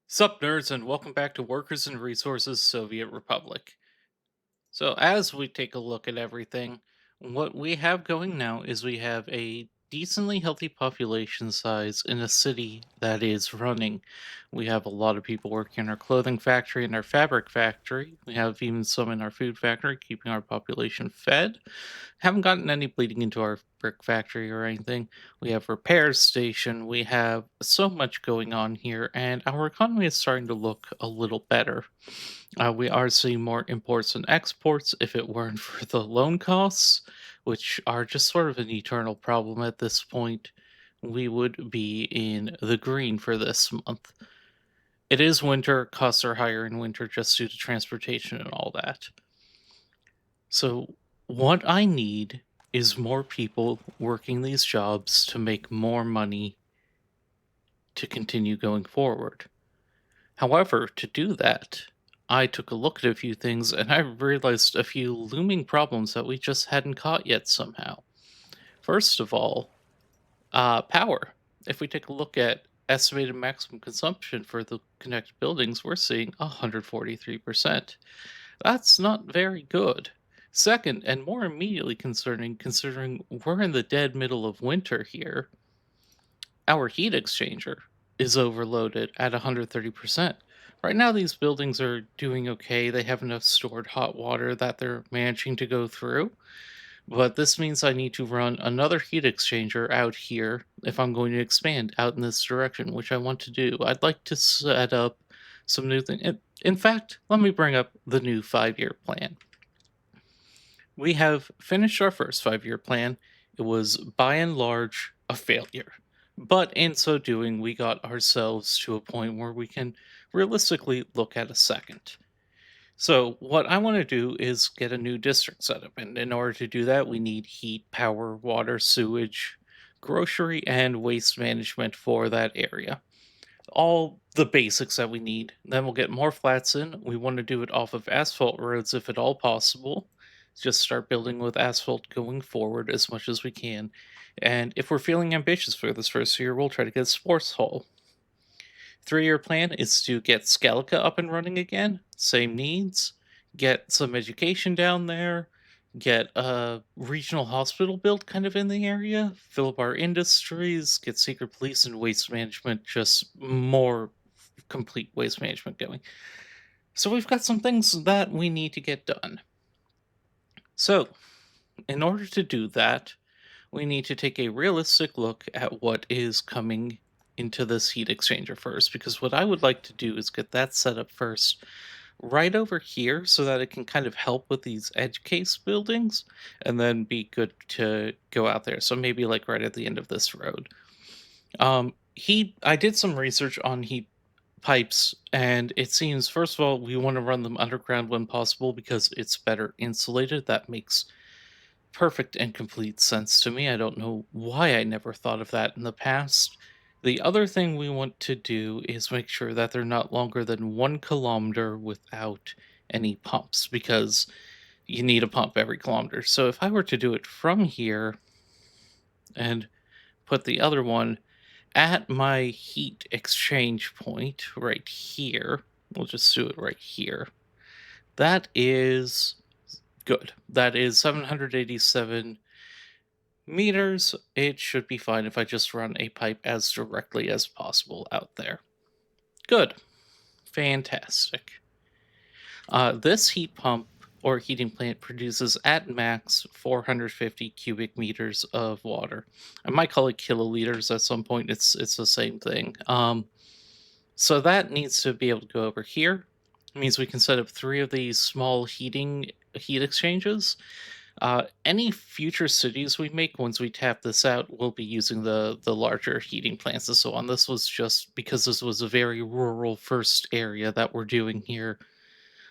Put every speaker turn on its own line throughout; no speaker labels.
Sup, nerds, and welcome back to Workers and Resources Soviet Republic. So, as we take a look at everything, what we have going now is we have a decently healthy population size in a city that is running. We have a lot of people working in our clothing factory and our fabric factory. We have even some in our food factory, keeping our population fed. Haven't gotten any bleeding into our brick factory or anything. We have repairs station. We have so much going on here, and our economy is starting to look a little better. We are seeing more imports and exports if it weren't for the loan costs, which are just sort of an eternal problem at this point. We would be in the green for this month. It is winter, costs are higher in winter just due to transportation and all that. So, what I need is more people working these jobs to make more money to continue going forward. However, to do that, I took a look at a few things and I realized a few looming problems that we just hadn't caught yet somehow. First of all, power. If we take a look at estimated maximum consumption for the connected buildings, we're seeing 143%. That's not very good. Second, and more immediately concerning, considering we're in the dead middle of winter here, our heat exchanger is overloaded at 130%. Right now, these buildings are doing okay. They have enough stored hot water that they're managing to go through. But this means I need to run another heat exchanger out here if I'm going to expand out in this direction, which I want to do. I'd like to set up some new things. In fact, let me bring up the new 5 year plan. We have finished our first 5 year plan. It was by and large a failure. But in so doing, we got ourselves to a point where we can realistically look at a second. So, what I want to do is get a new district set up. And in order to do that, we need heat, power, water, sewage, grocery, and waste management for that area. All the basics that we need. Then we'll get more flats in. We want to do it off of asphalt roads if at all possible. Just start building with asphalt going forward as much as we can. And if we're feeling ambitious for this first year, we'll try to get a sports hall. 3 year plan is to get Scalica up and running again. Same needs. Get some education down there. Get a regional hospital built kind of in the area. Fill up our industries. Get secret police and waste management. Just more complete waste management going. So we've got some things that we need to get done. So, in order to do that, we need to take a realistic look at what is coming into this heat exchanger first, because what I would like to do is get that set up first right over here so that it can kind of help with these edge case buildings and then be good to go out there. So maybe like right at the end of this road. Heat I did some research on heat pipes, and it seems first of all we want to run them underground when possible because it's better insulated. That makes perfect and complete sense to me. I don't know why I never thought of that in the past. The other thing we want to do is make sure that they're not longer than 1 kilometer without any pumps because you need a pump every kilometer. So if I were to do it from here and put the other one at my heat exchange point right here, we'll just do it right here. That is good. That is 787 meters. It should be fine if I just run a pipe as directly as possible out there. Good. Fantastic. This heat pump or heating plant produces at max 450 cubic meters of water. I might call it kiloliters at some point. It's the same thing. So that needs to be able to go over here. It means we can set up three of these small heat exchanges. Any future cities we make once we tap this out, will be using the larger heating plants and so on. This was just because this was a very rural first area that we're doing here,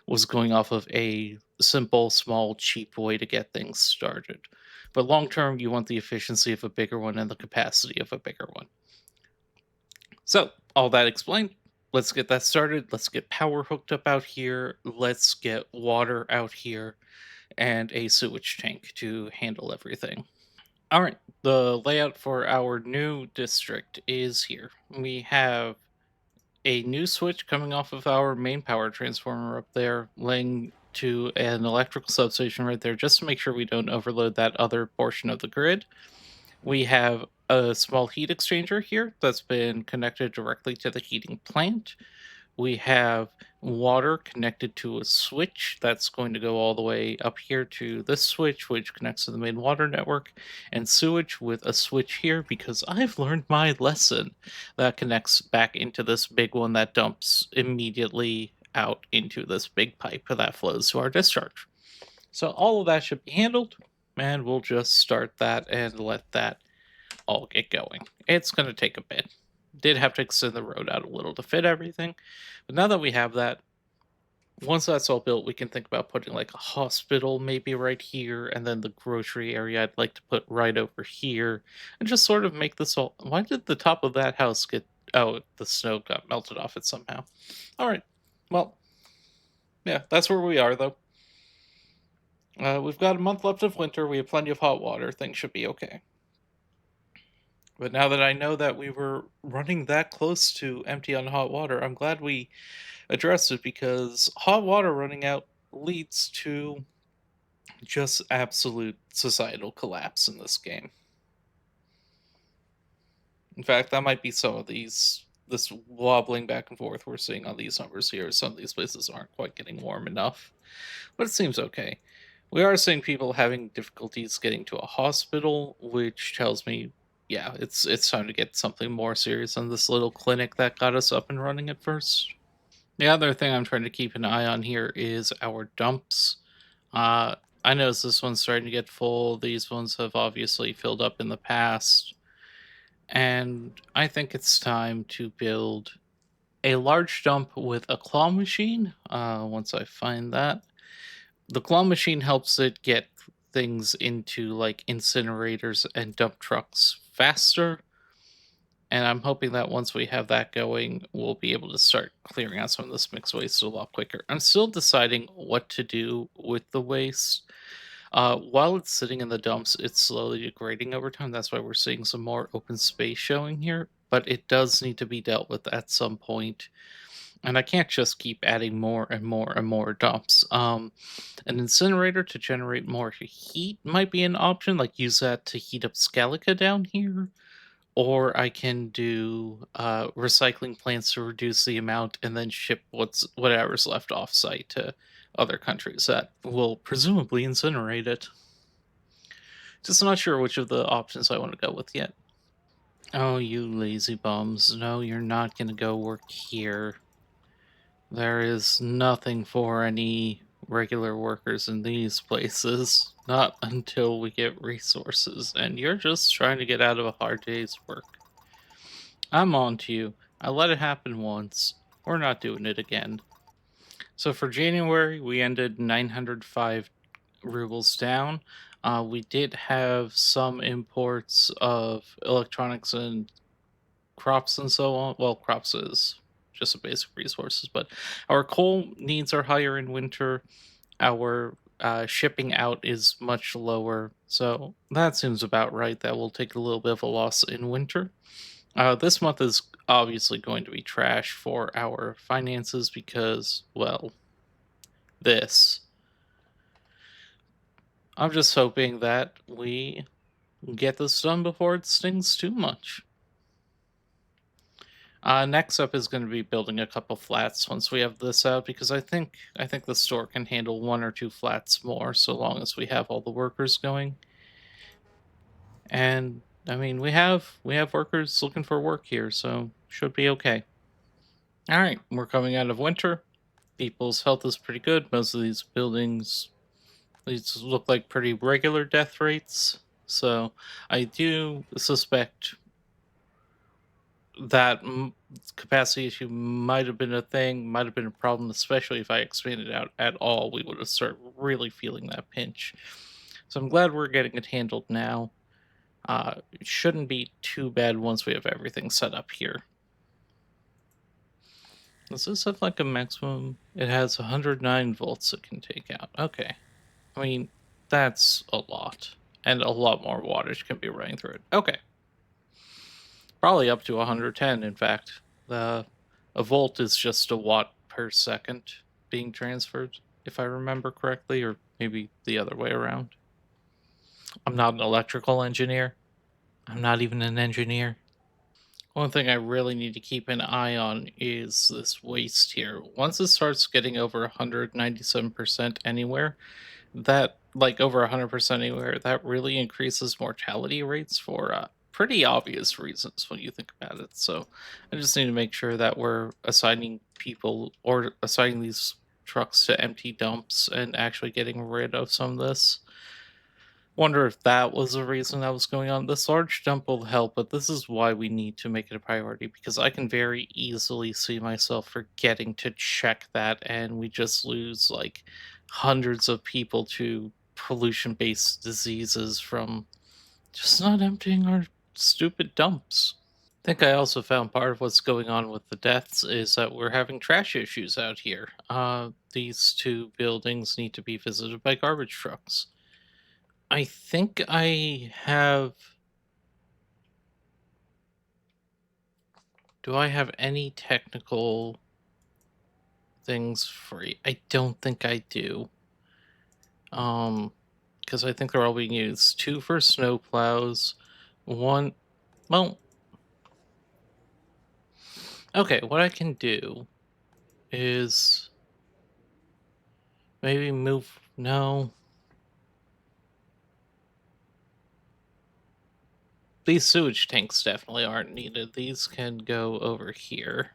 was going off of a simple, small, cheap way to get things started. But long term, you want the efficiency of a bigger one and the capacity of a bigger one. So, all that explained, let's get that started. Let's get power hooked up out here. Let's get water out here and a sewage tank to handle everything. All right, the layout for our new district is here. We have a new switch coming off of our main power transformer up there, laying to an electrical substation right there, just to make sure we don't overload that other portion of the grid. We have a small heat exchanger here that's been connected directly to the heating plant. We have water connected to a switch that's going to go all the way up here to this switch, which connects to the main water network, and sewage with a switch here because I've learned my lesson that connects back into this big one that dumps immediately out into this big pipe that flows to our discharge. So all of that should be handled, and we'll just start that and let that all get going. It's going to take a bit. Did have to extend the road out a little to fit everything, but now that we have that, once that's all built, we can think about putting like a hospital maybe right here, and then the grocery area I'd like to put right over here, and just sort of make this all. Why did the top of that house get? Oh, the snow got melted off it somehow. All right. Well, yeah, that's where we are though. We've got a month left of winter. We have plenty of hot water. Things should be okay. But now that I know that we were running that close to empty on hot water, I'm glad we addressed it because hot water running out leads to just absolute societal collapse in this game. In fact, that might be some of this wobbling back and forth we're seeing on these numbers here. Some of these places aren't quite getting warm enough, but it seems okay. We are seeing people having difficulties getting to a hospital, which tells me, yeah, it's time to get something more serious than this little clinic that got us up and running at first. The other thing I'm trying to keep an eye on here is our dumps. Uh, I noticed this one's starting to get full. These ones have obviously filled up in the past. And I think it's time to build a large dump with a claw machine. Once I find that, the claw machine helps it get things into like incinerators and dump trucks faster. And I'm hoping that once we have that going, we'll be able to start clearing out some of this mixed waste a lot quicker. I'm still deciding what to do with the waste. While it's sitting in the dumps, it's slowly degrading over time. That's why we're seeing some more open space showing here. But it does need to be dealt with at some point. And I can't just keep adding more and more and more dumps. An incinerator to generate more heat might be an option, like use that to heat up Scalica down here, or I can do recycling plants to reduce the amount and then ship whatever's left off site to other countries that will presumably incinerate it. Just not sure which of the options I want to go with yet. Oh, you lazy bums. No, you're not going to go work here. There is nothing for any regular workers in these places. Not until we get resources, and you're just trying to get out of a hard day's work. I'm on to you. I let it happen once. We're not doing it again. So for January, we ended 905 rubles down. We did have some imports of electronics and crops and so on. Well, crops is just a basic resources, but our coal needs are higher in winter. Our shipping out is much lower. So that seems about right. That will take a little bit of a loss in winter. This month is obviously going to be trash for our finances because, well, this. I'm just hoping that we get this done before it stings too much. Next up is going to be building a couple flats once we have this out because I think the store can handle one or two flats more so long as we have all the workers going. And I mean we have workers looking for work here, so should be okay. All right, we're coming out of winter. People's health is pretty good. Most of these buildings, these look like pretty regular death rates. So I do suspect that capacity issue might have been a thing, might have been a problem, especially if I expanded out at all. We would have started really feeling that pinch. So I'm glad we're getting it handled now. It shouldn't be too bad once we have everything set up here. Does this have like a maximum? It has 109 volts it can take out. Okay. I mean, that's a lot. And a lot more wattage can be running through it. Okay. Probably up to 110, in fact. A volt is just a watt per second being transferred, if I remember correctly, or maybe the other way around. I'm not an electrical engineer. I'm not even an engineer. One thing I really need to keep an eye on is this waste here. Once it starts getting over 197% anywhere, that like over 100% anywhere, that really increases mortality rates for pretty obvious reasons when you think about it. So I just need to make sure that we're assigning people or assigning these trucks to empty dumps and actually getting rid of some of this. Wonder if that was the reason that was going on. This large dump will help, but this is why we need to make it a priority because I can very easily see myself forgetting to check that and we just lose like hundreds of people to pollution based diseases from just not emptying our stupid dumps. I think I also found part of what's going on with the deaths is that we're having trash issues out here. These two buildings need to be visited by garbage trucks. I think I have. Do I have any technical things free? I don't think I do. Because I think they're all being used. Two for snow plows, one. Well, okay. What I can do is maybe move. No, these sewage tanks definitely aren't needed. These can go over here.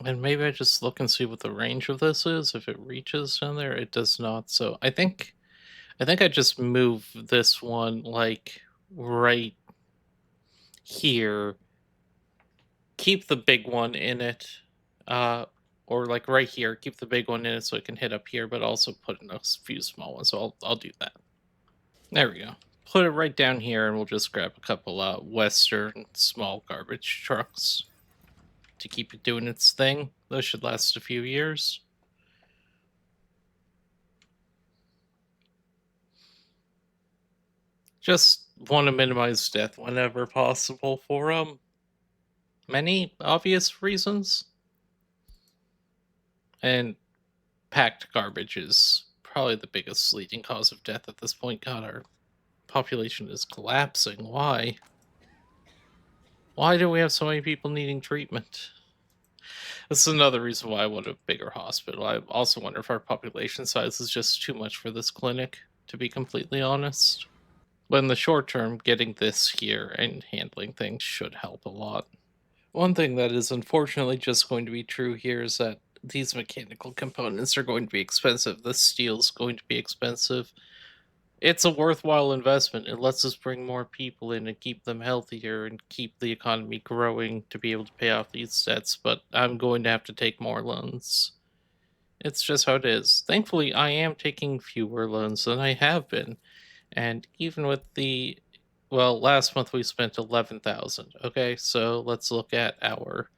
And maybe I just look and see what the range of this is. If it reaches down there, it does not. So I think I just move this one like right here. Keep the big one in it. Uh or like right here, keep the big one in it so it can hit up here, but also put in a few small ones. So I'll do that. There we go. Put it right down here and we'll just grab a couple western small garbage trucks to keep it doing its thing. Those should last a few years. Just want to minimize death whenever possible for many obvious reasons. And packed garbage is probably the biggest leading cause of death at this point. God, our population is collapsing. Why? Why do we have so many people needing treatment? This is another reason why I want a bigger hospital. I also wonder if our population size is just too much for this clinic, to be completely honest. But in the short term, getting this here and handling things should help a lot. One thing that is unfortunately just going to be true here is that these mechanical components are going to be expensive. The steel's going to be expensive. It's a worthwhile investment. It lets us bring more people in and keep them healthier and keep the economy growing to be able to pay off these debts, but I'm going to have to take more loans. It's just how it is. Thankfully, I am taking fewer loans than I have been. And even with the well, last month we spent 11,000. Okay, so let's look at our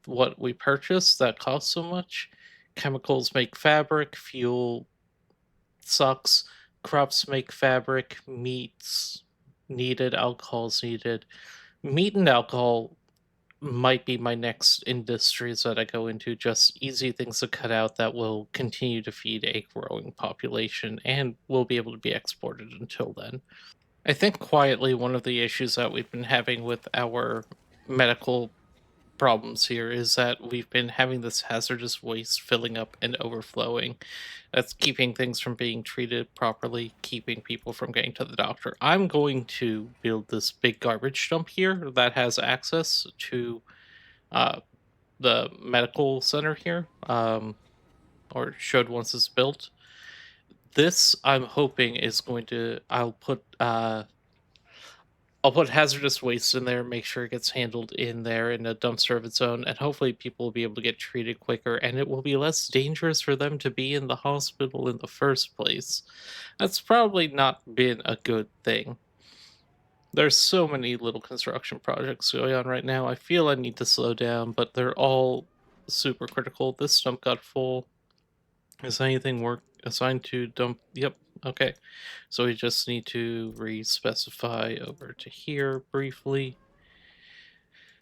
what we purchased that costs so much. Chemicals make fabric, fuel sucks, crops make fabric, meats needed, alcohol's needed. Meat and alcohol might be my next industries that I go into, just easy things to cut out that will continue to feed a growing population and will be able to be exported until then. I think quietly one of the issues that we've been having with our medical problems here is that we've been having this hazardous waste filling up and overflowing. That's keeping things from being treated properly, keeping people from getting to the doctor. I'm going to build this big garbage dump here that has access to uh, the medical center here, or should once it's built. This I'm hoping is going to. I'll put hazardous waste in there, make sure it gets handled in there in a dumpster of its own, and hopefully people will be able to get treated quicker and it will be less dangerous for them to be in the hospital in the first place. That's probably not been a good thing. There's so many little construction projects going on right now. I feel I need to slow down, but they're all super critical. This stump got full. Is anything work assigned to dump? Yep. Okay. So we just need to re-specify over to here briefly.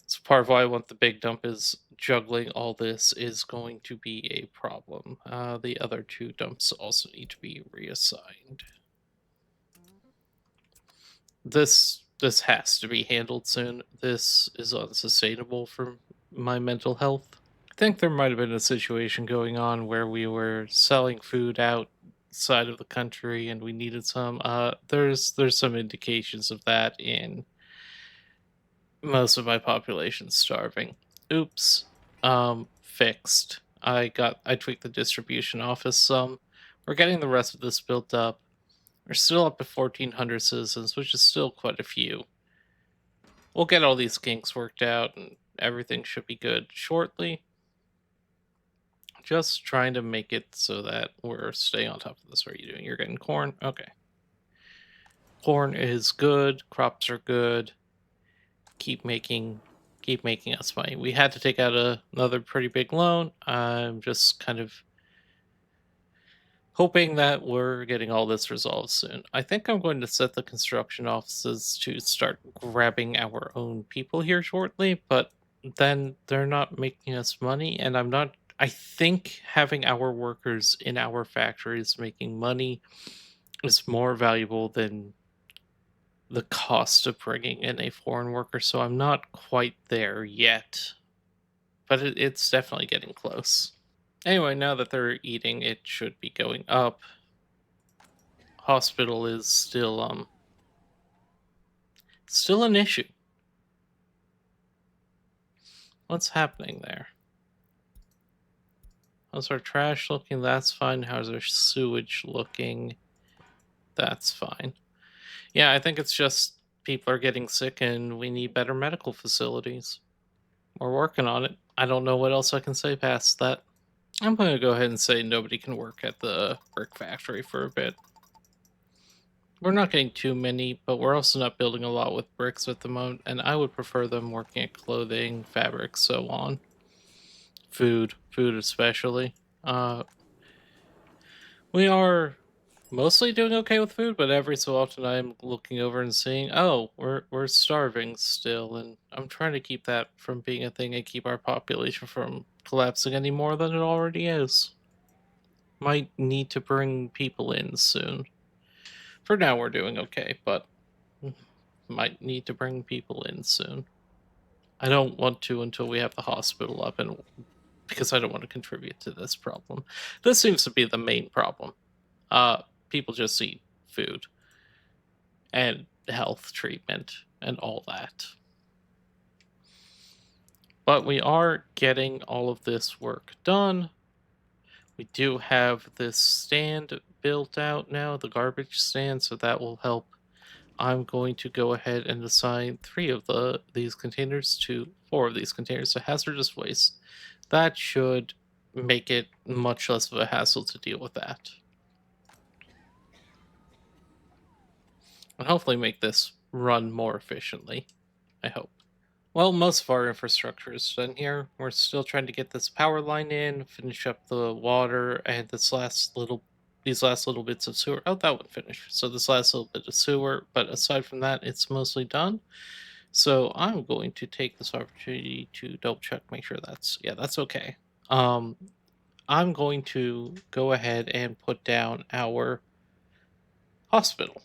So part of why I want the big dump is juggling all this is going to be a problem. The other two dumps also need to be reassigned. This has to be handled soon. This is unsustainable for my mental health. I think there might have been a situation going on where we were selling food outside of the country and we needed some. There's some indications of that in most of my population starving. Oops. Fixed. I tweaked the distribution office some. We're getting the rest of this built up. We're still up to 1,400 citizens, which is still quite a few. We'll get all these kinks worked out and everything should be good shortly. Just trying to make it so that we're staying on top of this. What are you doing? You're getting corn? Okay. Corn is good, crops are good. Keep making keep making us money. We had to take out another pretty big loan. I'm just kind of hoping that we're getting all this resolved soon. I think I'm going to set the construction offices to start grabbing our own people here shortly, but then they're not making us money, and I think having our workers in our factories making money is more valuable than the cost of bringing in a foreign worker, so I'm not quite there yet, but it's definitely getting close. Anyway, now that they're eating, it should be going up. Hospital is still an issue. What's happening there? How's our trash looking? That's fine. How's our sewage looking? That's fine. Yeah, I think it's just people are getting sick and we need better medical facilities. We're working on it. I don't know what else I can say past that. I'm going to go ahead and say nobody can work at the brick factory for a bit. We're not getting too many, but we're also not building a lot with bricks at the moment, and I would prefer them working at clothing, fabric, so on. Food especially. Uh, we are mostly doing okay with food, but every so often I'm looking over and seeing, oh, we're starving still, and I'm trying to keep that from being a thing and keep our population from collapsing any more than it already is. Might need to bring people in soon. For now, we're doing okay, but might need to bring people in soon. I don't want to until we have the hospital up, and because I don't want to contribute to this problem. This seems to be the main problem. People just eat food and health treatment and all that. But we are getting all of this work done. We do have this stand built out now, the garbage stand, so that will help. I'm going to go ahead and assign four of these containers to hazardous waste. That should make it much less of a hassle to deal with that. And hopefully make this run more efficiently. I hope. Well, most of our infrastructure is done here. We're still trying to get this power line in, finish up the water, and these last little bits of sewer. Oh, that one finished. So this last little bit of sewer, but aside from that, it's mostly done. So I'm going to take this opportunity to double check, make sure that's okay. Um, I'm going to go ahead and put down our hospital.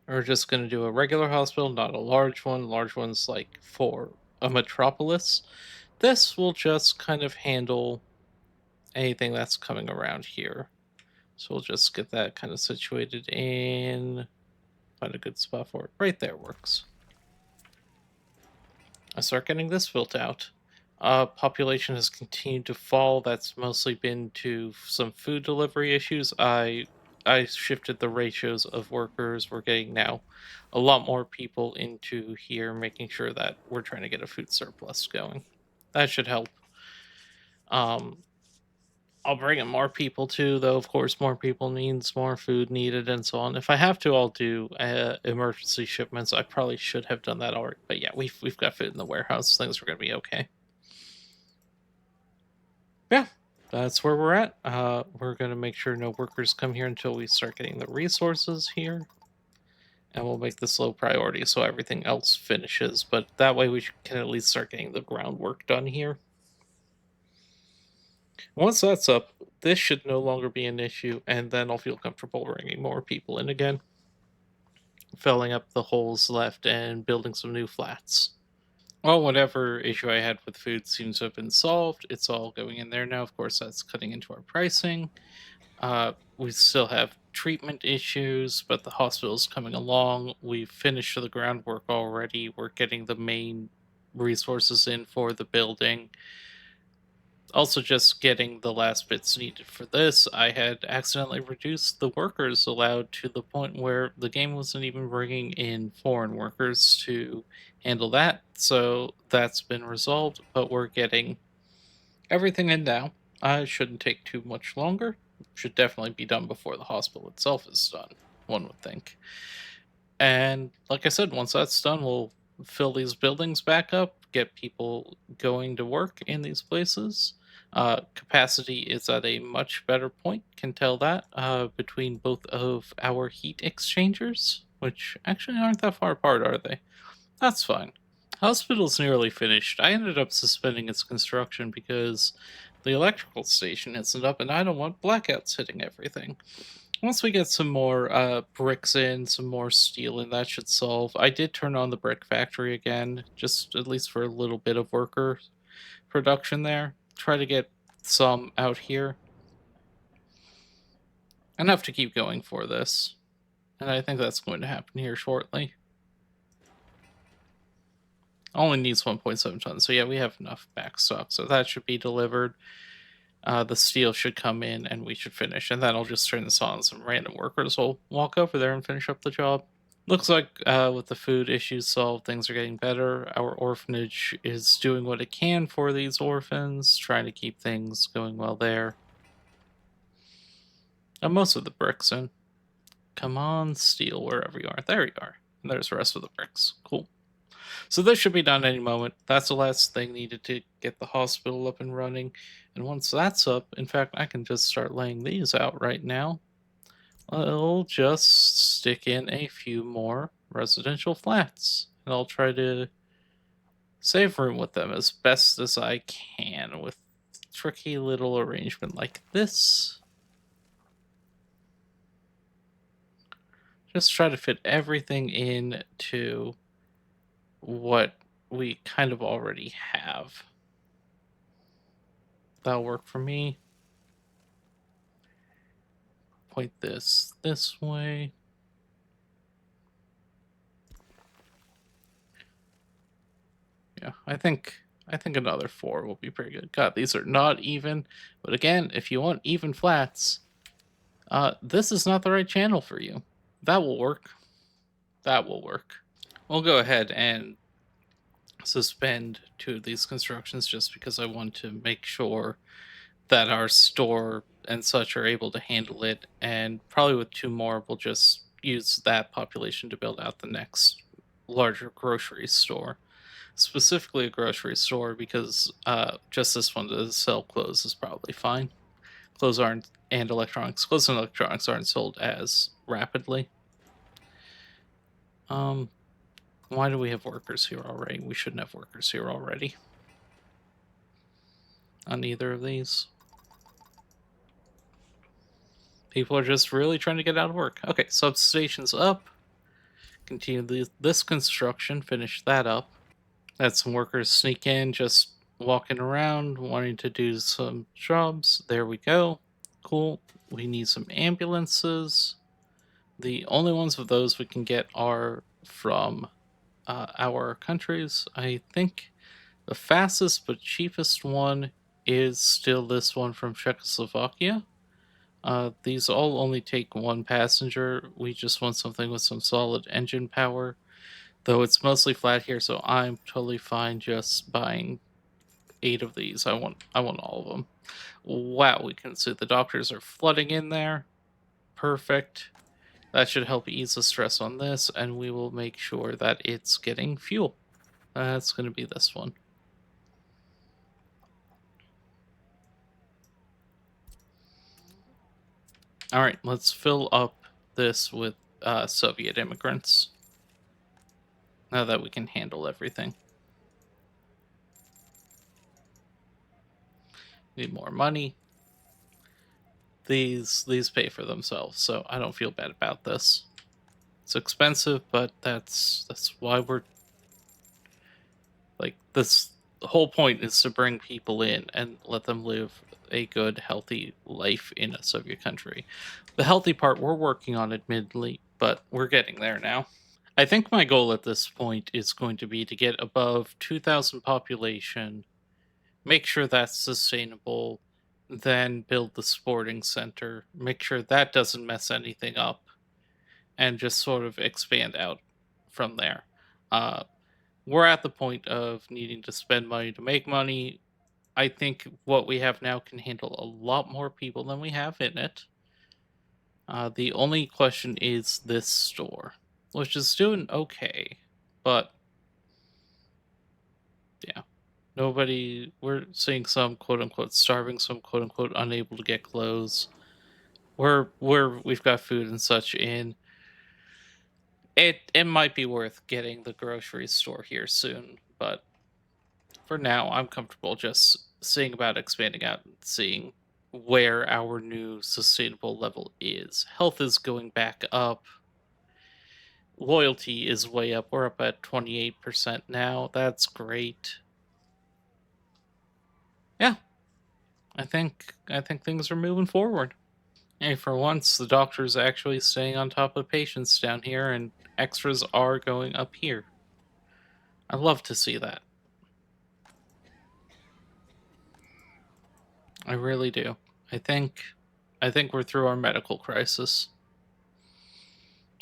We're just going to do a regular hospital, not a large one. Large one's like for a metropolis. This will just kind of handle anything that's coming around here. So we'll just get that kind of situated in. Find a good spot for it. Right there works. I start getting this built out. Population has continued to fall. That's mostly been to some food delivery issues. I shifted the ratios of workers. We're getting now a lot more people into here, making sure that we're trying to get a food surplus going. That should help. Um, I'll bring in more people too, though. Of course, more people means more food needed, and so on. If I have to, I'll do emergency shipments. I probably should have done that already, but yeah, we've got food in the warehouse. Things are gonna be okay. Yeah, that's where we're at. We're gonna make sure no workers come here until we start getting the resources here. and we'll make this low priority so everything else finishes. But that way, can at least start getting the groundwork done here. Once that's up, this should no longer be an issue, and then I'll feel comfortable bringing more people in again, filling up the holes left, and building some new flats. Well, whatever issue I had with food seems to have been solved. It's all going in there now. Of course, that's cutting into our pricing. We still have treatment issues, but the hospital's coming along. We've finished the groundwork already. We're getting the main resources in for the building. Also, just getting the last bits needed for this, I had accidentally reduced the workers allowed to the point where the game wasn't even bringing in foreign workers to handle that. So that's been resolved, but we're getting everything in now. Shouldn't take too much longer. Should definitely be done before the hospital itself is done, one would think. And like I said, once that's done, we'll fill these buildings back up, get people going to work in these places. Capacity is at a much better point, can tell that, between both of our heat exchangers, which actually aren't that far apart, are they? That's fine. Hospital's nearly finished. I ended up suspending its construction because the electrical station isn't up and I don't want blackouts hitting everything. Once we get some more bricks in, some more steel in, that should solve. I did turn on the brick factory again, just at least for a little bit of worker production there. Try to get some out here. Enough to keep going for this. And I think that's going to happen here shortly. Only needs 1.7 tons. So yeah, we have enough backstock. So that should be delivered. The steel should come in and we should finish. And then I'll just turn this on. Some random workers will walk over there and finish up the job. Looks like with the food issues solved, things are getting better. Our orphanage is doing what it can for these orphans, trying to keep things going well there. Most of the bricks in. Come on, steel, wherever you are. There you are. And there's the rest of the bricks. Cool. So this should be done any moment. That's the last thing needed to get the hospital up and running. And once that's up, in fact, I can just start laying these out right now. I'll just stick in a few more residential flats. And I'll try to save room with them as best as I can with tricky little arrangement like this. Just try to fit everything into what we kind of already have. That'll work for me. Point this way. Yeah, I think another 4 will be pretty good. God, these are not even, but again, if you want even flats, this is not the right channel for you. That will work. That will work. We'll go ahead and suspend 2 of these constructions just because I want to make sure that our store and such are able to handle it. And probably with 2 more, we'll just use that population to build out the next larger grocery store. Specifically a grocery store because just this one to sell clothes is probably fine. Clothes aren't, and electronics. Clothes and electronics aren't sold as rapidly. Why do we have workers here already? We shouldn't have workers here already. On either of these. People are just really trying to get out of work. Okay, substation's up. Continue this construction. Finish that up. Had some workers sneak in, just walking around, wanting to do some jobs. There we go. Cool. We need some ambulances. The only ones of those we can get are from our countries. I think the fastest but cheapest one is still this one from Czechoslovakia. These all only take 1 passenger. We just want something with some solid engine power. Though it's mostly flat here, so I'm totally fine just buying 8 of these. I want all of them. Wow, we can see the doctors are flooding in there. Perfect. That should help ease the stress on this, and we will make sure that it's getting fuel. That's going to be this one. All right, let's fill up this with Soviet immigrants now that we can handle everything. Need more money. These pay for themselves, so I don't feel bad about this. It's expensive, but that's why we're like this. The whole point is to bring people in and let them live a good, healthy life in a Soviet country. The healthy part we're working on, admittedly, but we're getting there now. I think my goal at this point is going to be to get above 2,000 population, make sure that's sustainable, then build the sporting center, make sure that doesn't mess anything up, and just sort of expand out from there. Uh, we're at the point of needing to spend money to make money. I think what we have now can handle a lot more people than we have in it. The only question is this store, which is doing okay, but yeah, nobody. We're seeing some quote unquote starving, some quote unquote unable to get clothes. We've got food and such in. It might be worth getting the grocery store here soon, but for now, I'm comfortable just seeing about expanding out and seeing where our new sustainable level is. Health is going back up. Loyalty is way up. We're up at 28% now. That's great. Yeah, I think things are moving forward. Hey, for once, the doctor's actually staying on top of patients down here, and extras are going up here. I love to see that. I really do. I think I think we're through our medical crisis,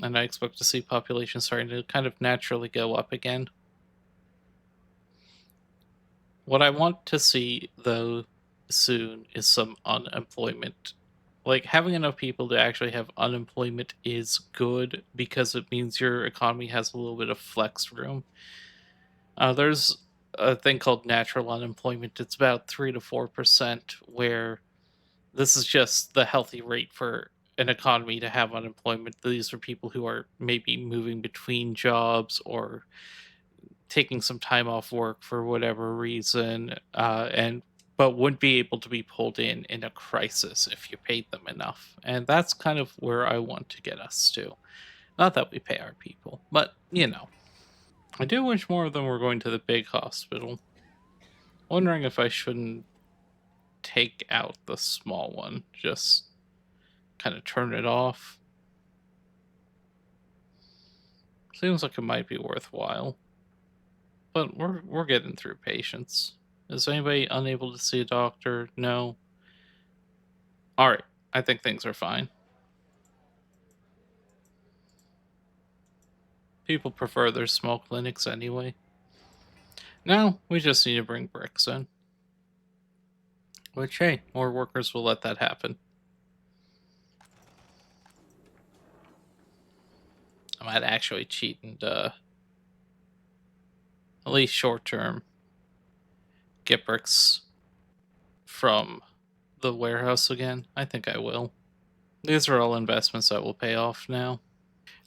and I expect to see population starting to kind of naturally go up again. What I want to see though soon is some unemployment. Like having enough people to actually have unemployment is good because it means your economy has a little bit of flex room. There's a thing called natural unemployment. It's about 3 to 4%, where this is just the healthy rate for an economy to have unemployment. These are people who are maybe moving between jobs or taking some time off work for whatever reason, and but wouldn't be able to be pulled in a crisis if you paid them enough. And that's kind of where I want to get us to. Not that we pay our people, but I do wish more of them were going to the big hospital. Wondering if I shouldn't take out the small one, just kind of turn it off. Seems like it might be worthwhile, but we're getting through patients. Is anybody unable to see a doctor? No. All right, I think things are fine. People prefer their small clinics anyway. Now we just need to bring bricks in. Which hey, more workers will let that happen. I might actually cheat and at least short term get bricks from the warehouse again. I think I will. These are all investments that will pay off now.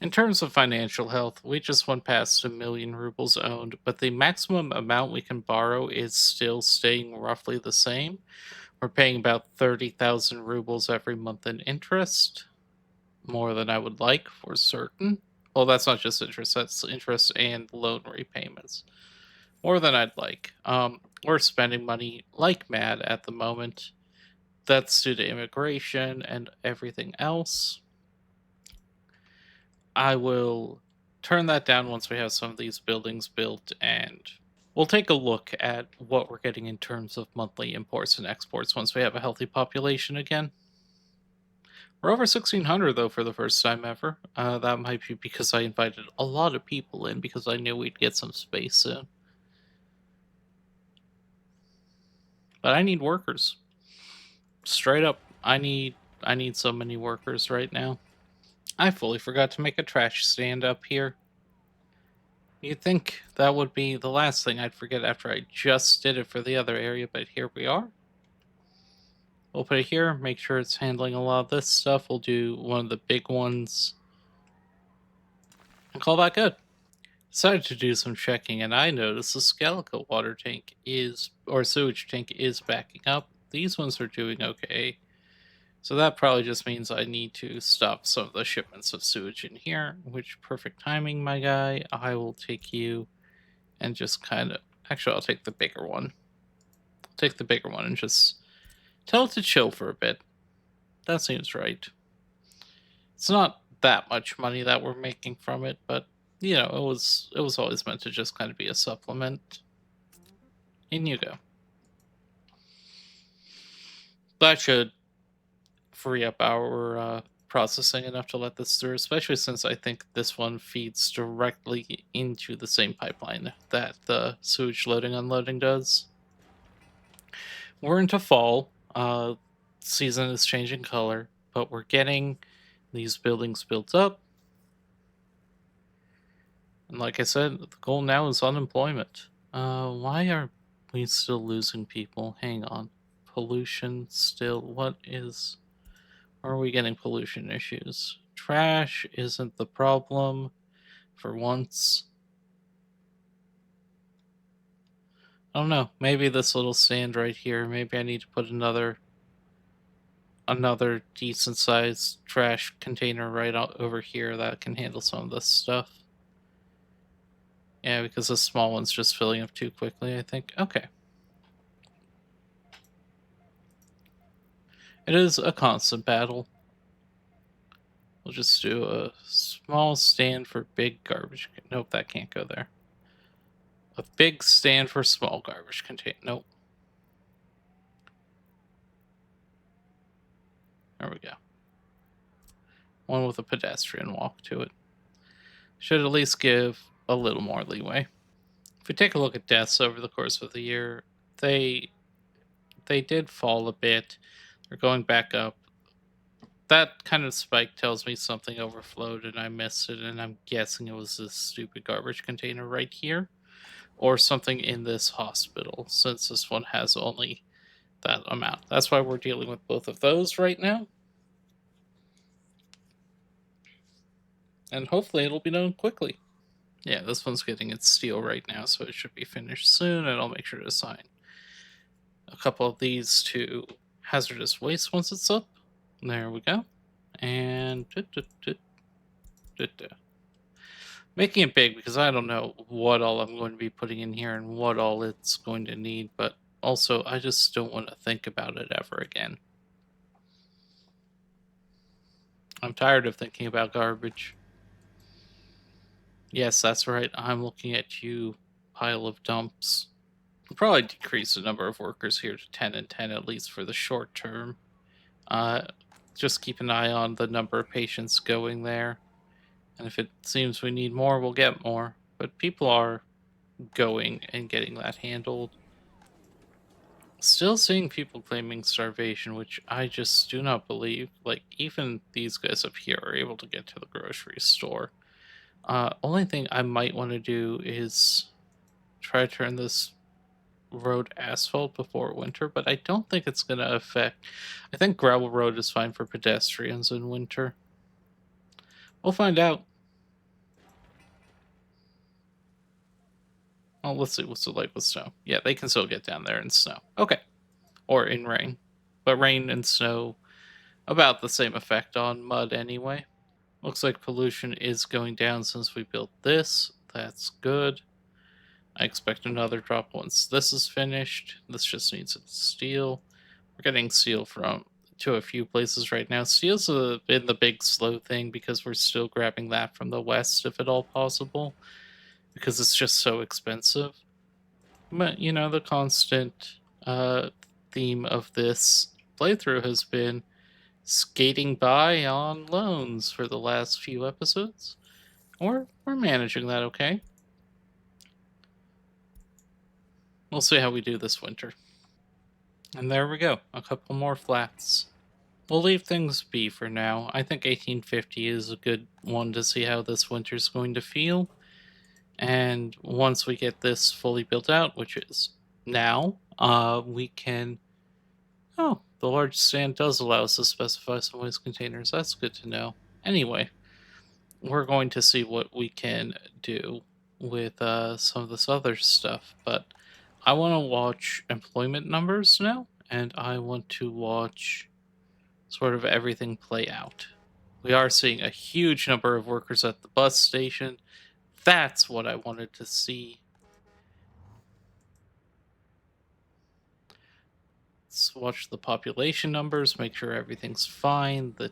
In terms of financial health, we just went past 1 million rubles owned, but the maximum amount we can borrow is still staying roughly the same. We're paying about 30,000 rubles every month in interest, more than I would like for certain. Well, that's not just interest, that's interest and loan repayments. More than I'd like. We're spending money like mad at the moment. That's due to immigration and everything else. I will turn that down once we have some of these buildings built, and we'll take a look at what we're getting in terms of monthly imports and exports once we have a healthy population again. We're over 1,600 though for the first time ever. That might be because I invited a lot of people in because I knew we'd get some space soon. But I need workers. Straight up, I need so many workers right now. I fully forgot to make a trash stand up here. You'd think that would be the last thing I'd forget after I just did it for the other area, but here we are. We'll put it here, make sure it's handling a lot of this stuff. We'll do one of the big ones Call that good. Decided to do some checking, and I noticed the Scalico water tank is, or sewage tank is backing up. These ones are doing okay. So that probably just means I need to stop some of the shipments of sewage in here, which perfect timing, my guy. I will take you and just kind of, actually, I'll take the bigger one. I'll take the bigger one and just tell it to chill for a bit. That seems right. It's not that much money that we're making from it, but it was always meant to just kind of be a supplement. In you go. That should free up our processing enough to let this through, especially since I think this one feeds directly into the same pipeline that the sewage loading unloading does. We're into fall. Season is changing color, but we're getting these buildings built up. And like I said, the goal now is unemployment. Why are we still losing people? Hang on. Pollution still. What is. Are we getting pollution issues? Trash isn't the problem for once. I don't know. Maybe this little stand right here. Maybe I need to put another decent sized trash container right out over here that can handle some of this stuff. Yeah, because the small one's just filling up too quickly, I think. Okay. It is a constant battle. We'll just do a small stand for big garbage. Nope, that can't go there. A big stand for small garbage container. Nope. There we go. One with a pedestrian walk to it. Should at least give a little more leeway. If we take a look at deaths over the course of the year, they they did fall a bit. They're going back up. That kind of spike tells me something overflowed and I missed it, and I'm guessing it was this stupid garbage container right here, or something in this hospital, since this one has only that amount. That's why we're dealing with both of those right now. And hopefully it'll be done quickly. Yeah, this one's getting its steel right now, so it should be finished soon, and I'll make sure to assign a couple of these to hazardous waste once it's up. There we go. And making it big because I don't know what all I'm going to be putting in here and what all it's going to need, but also I just don't want to think about it ever again. I'm tired of thinking about garbage. Yes, that's right. I'm looking at you, pile of dumps. We'll probably decrease the number of workers here to 10 and 10 at least for the short term. Uh, just keep an eye on the number of patients going there. And if it seems we need more, we'll get more. But people are going and getting that handled. Still seeing people claiming starvation, which I just do not believe. Like, even these guys up here are able to get to the grocery store. Only thing I might want to do is try to turn this road asphalt before winter, but I don't think it's going to affect. I think gravel road is fine for pedestrians in winter. We'll find out. Oh, let's see what's it like with snow. Yeah, they can still get down there in snow. Okay. Or in rain. But rain and snow, about the same effect on mud anyway. Looks like pollution is going down since we built this. That's good. I expect another drop once this is finished. This just needs steel. We're getting steel from to a few places right now. Steel's been the big slow thing because we're still grabbing that from the west if at all possible, because it's just so expensive. But the constant theme of this playthrough has been skating by on loans for the last few episodes. We're managing that okay. We'll see how we do this winter. And there we go, a couple more flats. We'll leave things be for now. I think 1850 is a good one to see how this winter's going to feel. And once we get this fully built out, which is now, we can. Oh, the large stand does allow us to specify some waste containers. That's good to know. Anyway, we're going to see what we can do with some of this other stuff. But I want to watch employment numbers now, and I want to watch sort of everything play out. We are seeing a huge number of workers at the bus station. That's what I wanted to see. Let's watch the population numbers, make sure everything's fine. The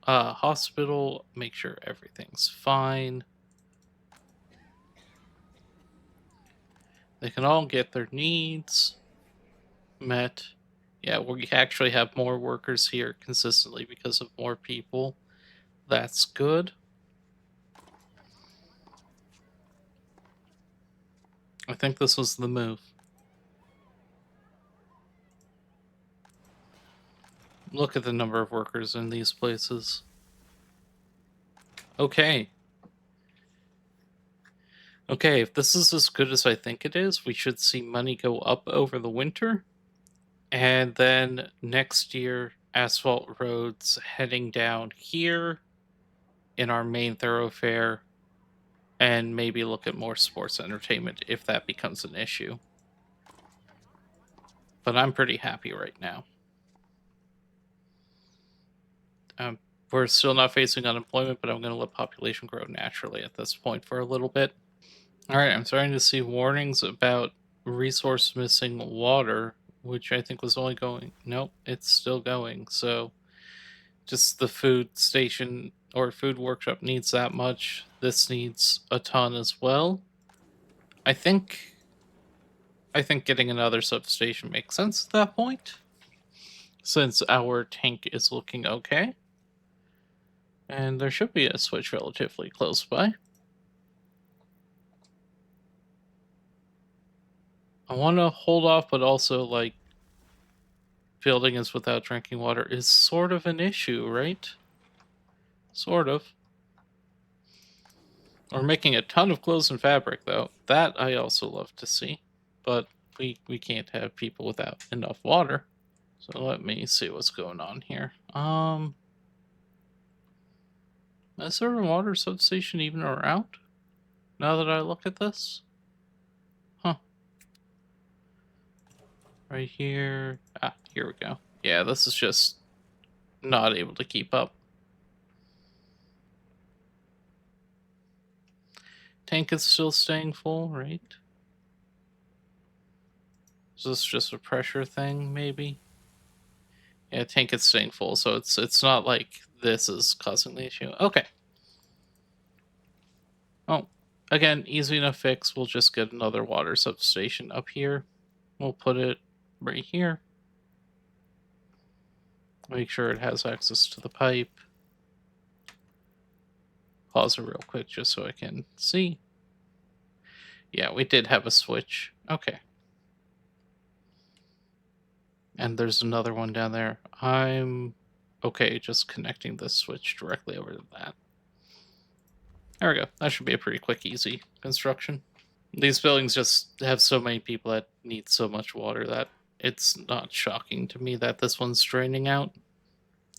hospital, make sure everything's fine. They can all get their needs met. Yeah, we actually have more workers here consistently because of more people. That's good. I think this was the move. Look at the number of workers in these places. Okay. Okay, if this is as good as I think it is, we should see money go up over the winter. And then next year, asphalt roads heading down here in our main thoroughfare, and maybe look at more sports entertainment if that becomes an issue. But I'm pretty happy right now. Um, we're still not facing unemployment, but I'm going to let population grow naturally at this point for a little bit. All right, I'm starting to see warnings about resource missing water, which I think was only going. Nope, it's still going. So just the food station or food workshop needs that much. This needs a ton as well. I think getting another substation makes sense at that point, since our tank is looking okay. And there should be a switch relatively close by. I want to hold off, but also, like, building is without drinking water is sort of an issue, right? Sort of. We're making a ton of clothes and fabric, though. That I also love to see. But we can't have people without enough water. So let me see what's going on here. Is there a water substation even around? Now that I look at this? Huh. Right here. Ah, here we go. Yeah, this is just not able to keep up. Tank is still staying full, right? Is this just a pressure thing, maybe? Yeah, tank is staying full, so it's not like this is causing the issue. Okay. Oh, again, easy enough fix. We'll just get another water substation up here. We'll put it right here. Make sure it has access to the pipe. Pause it real quick just so I can see. Yeah, we did have a switch. Okay. And there's another one down there. I'm okay just connecting this switch directly over to that. There we go. That should be a pretty quick, easy construction. These buildings just have so many people that need so much water that it's not shocking to me that this one's draining out.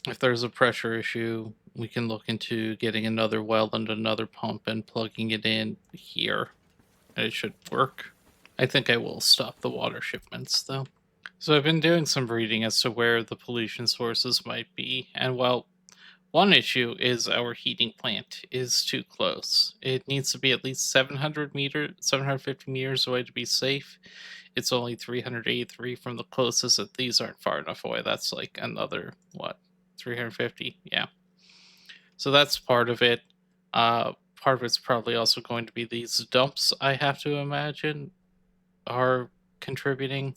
If there's a pressure issue, we can look into getting another well and another pump and plugging it in here. It should work. I think I will stop the water shipments though. So I've been doing some reading as to where the pollution sources might be, and well, one issue is our heating plant is too close. It needs to be at least 750 meters away to be safe. It's only 383 from the closest, and these aren't far enough away. That's like another, what, 350? Yeah. So that's part of it. Part of it's probably also going to be these dumps, I have to imagine, are contributing.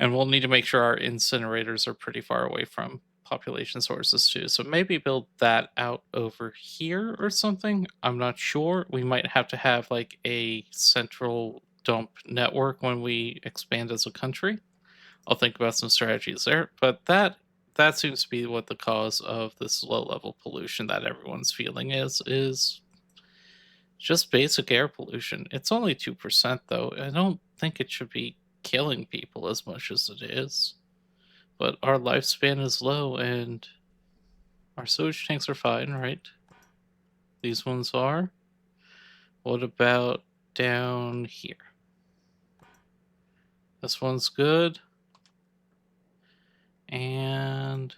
And we'll need to make sure our incinerators are pretty far away from population sources too. So maybe build that out over here or something. I'm not sure. We might have to have like a central dump network when we expand as a country. I'll think about some strategies there, but that seems to be what the cause of this low level pollution that everyone's feeling is just basic air pollution. It's only 2% though. I don't think it should be killing people as much as it is. But our lifespan is low, and Our sewage tanks are fine, right? These ones are. What about down here? This one's good. And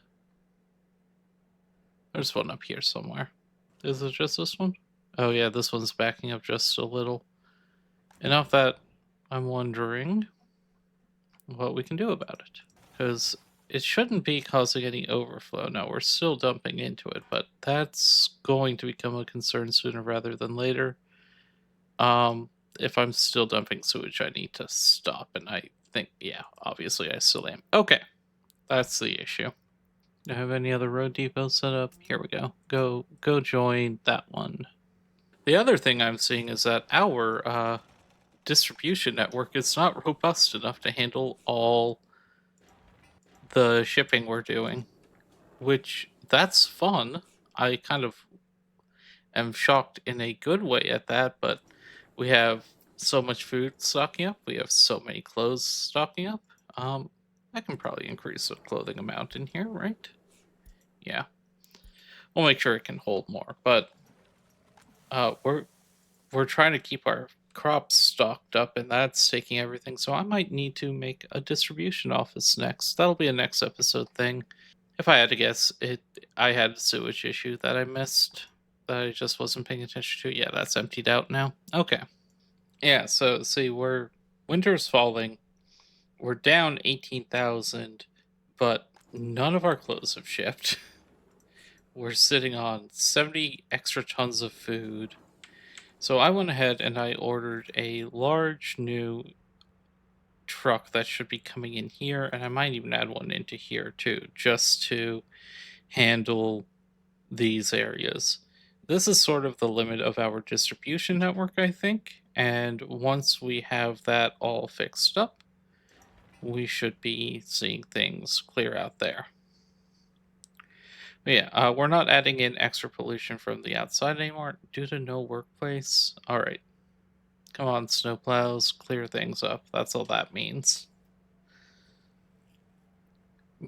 there's one up here somewhere. Is it just this one? Oh, yeah, this one's backing up just a little. Enough that I'm wondering what we can do about it. Because it shouldn't be causing any overflow. Now, we're still dumping into it, but that's going to become a concern sooner rather than later. Um, if I'm still dumping sewage, I need to stop. And I think, yeah, obviously I still am. Okay, that's the issue. Do I have any other road depots set up? Here we go. Go join that one. The other thing I'm seeing is that our distribution network is not robust enough to handle all the shipping we're doing, which that's fun. I kind of am shocked in a good way at that, but we have so much food stocking up, we have so many clothes stocking up. Um, I can probably increase the clothing amount in here, right? Yeah, we'll make sure it can hold more, but we're trying to keep our crops stocked up, and that's taking everything. So I might need to make a distribution office next. That'll be a next episode thing. If I had to guess, I had a sewage issue that I missed that I just wasn't paying attention to. Yeah, that's emptied out now. Okay. Yeah, so see, we're winter's falling. We're down 18,000, but none of our clothes have shipped. We're sitting on 70 extra tons of food. So I went ahead and I ordered a large new truck that should be coming in here, and I might even add one into here too, just to handle these areas. This is sort of the limit of our distribution network, I think. And once we have that all fixed up, we should be seeing things clear out there. But yeah, we're not adding in extra pollution from the outside anymore due to no workplace. All right, come on, snowplows, clear things up. That's all that means.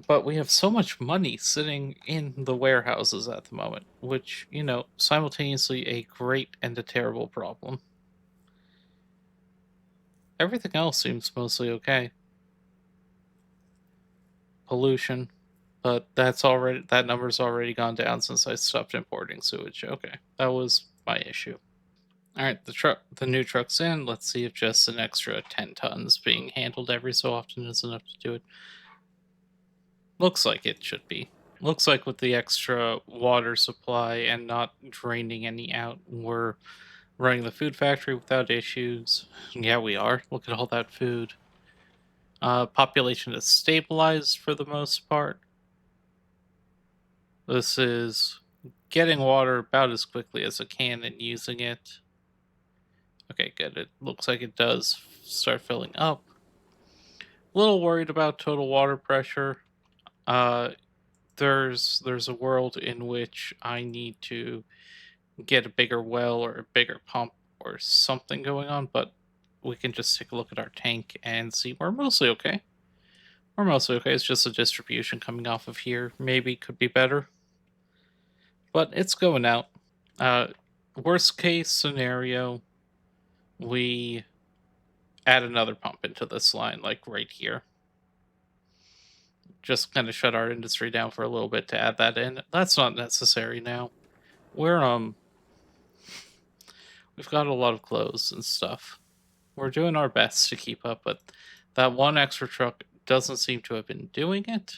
But we have so much money sitting in the warehouses at the moment, which, simultaneously a great and a terrible problem. Everything else seems mostly okay. Pollution, but that number's already gone down since I stopped importing sewage. Okay, that was my issue. All right, the new truck's in. Let's see if just an extra 10 tons being handled every so often is enough to do it. Looks like it should be. Looks like with the extra water supply and not draining any out, we're running the food factory without issues. Yeah, we are. Look at all that food. Population is stabilized for the most part. This is getting water about as quickly as it can and using it. Okay, good. It looks like it does start filling up. A little worried about total water pressure. Uh, there's a world in which I need to get a bigger well or a bigger pump or something going on, but we can just take a look at our tank and see we're mostly okay. We're mostly okay. It's just a distribution coming off of here. Maybe could be better, but it's going out. Uh, Worst case scenario, we add another pump into this line, like right here. Just kind of shut our industry down for a little bit to add that in. That's not necessary now. We're we've got a lot of clothes and stuff. We're doing our best to keep up, but that one extra truck doesn't seem to have been doing it.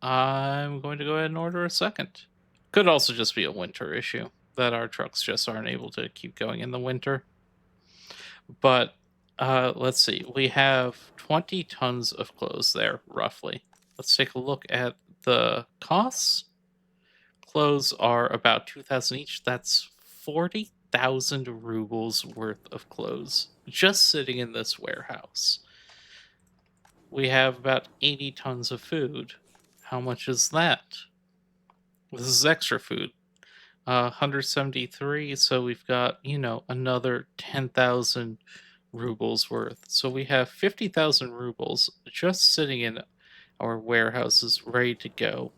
I'm going to go ahead and order a second. Could also just be a winter issue that our trucks just aren't able to keep going in the winter. But let's see. We have 20 tons of clothes there, roughly. Let's take a look at the costs. Clothes are about 2,000 each. That's 40,000 rubles worth of clothes just sitting in this warehouse. We have about 80 tons of food. How much is that? This is extra food. 173, so we've got, another 10,000 rubles worth. So we have 50,000 rubles just sitting in our warehouses ready to go.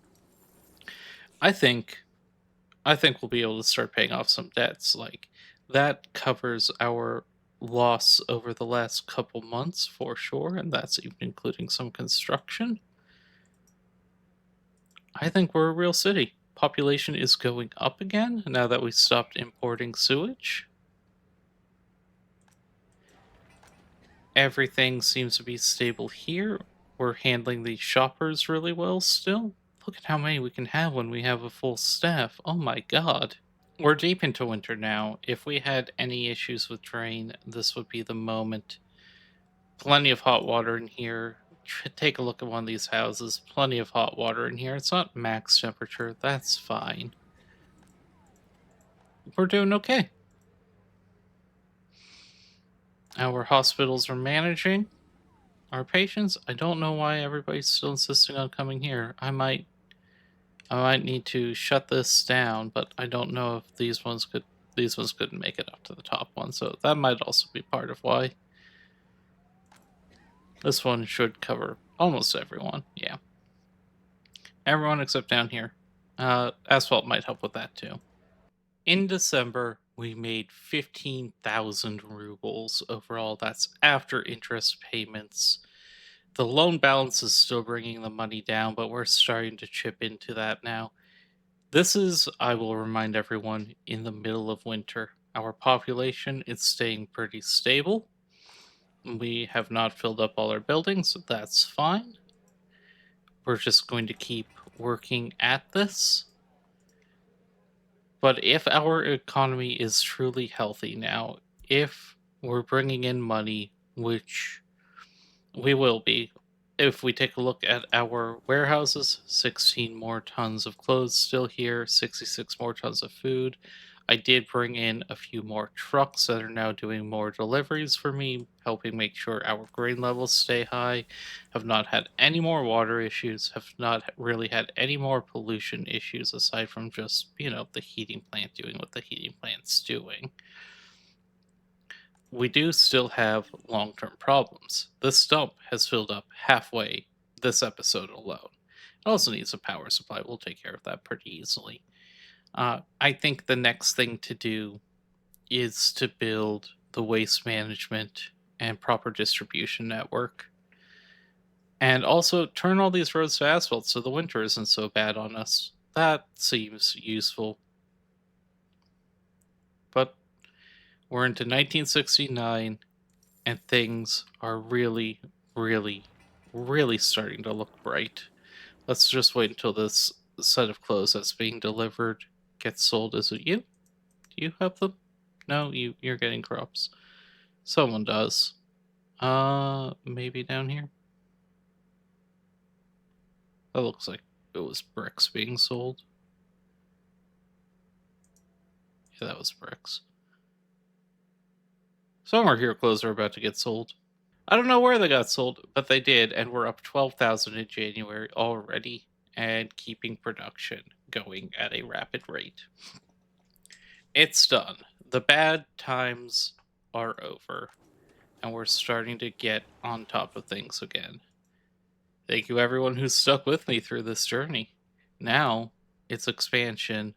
I think I think we'll be able to start paying off some debts. Like that covers our loss over the last couple months for sure, and that's even including some construction. I think we're a real city. Population is going up again now that we stopped importing sewage. Everything seems to be stable here. We're handling the shoppers really well still. Look at how many we can have when we have a full staff. Oh my god. We're deep into winter now. If we had any issues with drain, this would be the moment. Plenty of hot water in here. Take a look at one of these houses. Plenty of hot water in here. It's not max temperature. That's fine. We're doing okay. Our hospitals are managing our patients. I don't know why everybody's still insisting on coming here. I might need to shut this down, but I don't know if these ones couldn't make it up to the top one, so that might also be part of why. This one should cover almost everyone. Yeah. Everyone except down here. Asphalt might help with that too. In December, we made 15,000 rubles overall. That's after interest payments. The loan balance is still bringing the money down, but we're starting to chip into that now. This is, I will remind everyone, in the middle of winter. Our population is staying pretty stable. We have not filled up all our buildings, so that's fine. We're just going to keep working at this. But if our economy is truly healthy now, if we're bringing in money, which we will be, if we take a look at our warehouses, 16 more tons of clothes still here, 66 more tons of food. I did bring in a few more trucks that are now doing more deliveries for me, helping make sure our grain levels stay high. Have not had any more water issues, have not really had any more pollution issues aside from just, the heating plant doing what the heating plant's doing. We do still have long term problems. This dump has filled up halfway this episode alone. It also needs a power supply. We'll take care of that pretty easily. I think the next thing to do is to build the waste management and proper distribution network. And also turn all these roads to asphalt so the winter isn't so bad on us. That seems useful. But we're into 1969 and things are really, really, really starting to look bright. Let's just wait until this set of clothes that's being delivered gets sold. Is it you? Do you have them? No, you're getting crops. Someone does. Maybe down here. That looks like it was bricks being sold. Yeah, that was bricks. Somewhere here clothes are about to get sold. I don't know where they got sold, but they did, and we're up 12,000 in January already and keeping production going at a rapid rate. It's done. The bad times are over, and we're starting to get on top of things again. Thank you, everyone who's stuck with me through this journey. Now it's expansion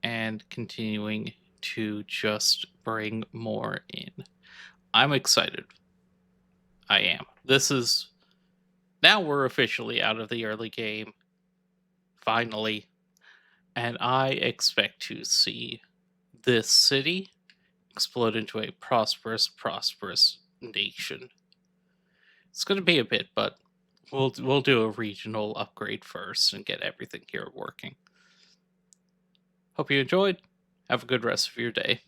and continuing to just bring more in. I'm excited. I am. This is now we're officially out of the early game, finally, and I expect to see this city explode into a prosperous nation. It's going to be a bit, but we'll do a regional upgrade first and get everything here working. Hope you enjoyed. Have a good rest of your day.